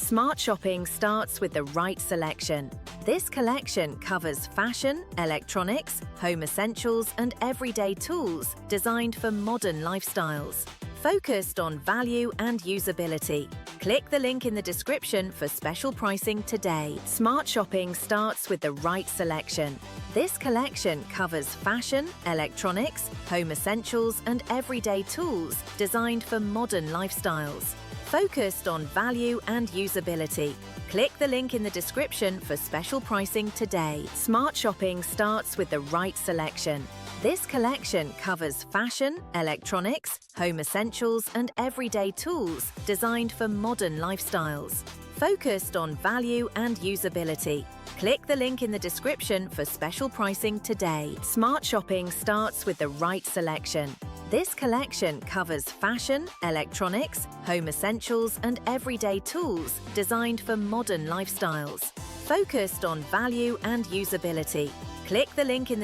Smart shopping starts with the right selection. This collection covers fashion, electronics, home essentials, and everyday tools designed for modern lifestyles. Focused on value and usability. Click the link in the description for special pricing today. Smart shopping starts with the right selection. This collection covers fashion, electronics, home essentials, and everyday tools designed for modern lifestyles. Focused on value and usability. Click the link in the description for special pricing today. Smart shopping starts with the right selection. This collection covers fashion, electronics, home essentials, and everyday tools designed for modern lifestyles. Focused on value and usability. Click the link in the description for special pricing today. Smart shopping starts with the right selection. This collection covers fashion, electronics, home essentials, and everyday tools designed for modern lifestyles. Focused on value and usability. Click the link in the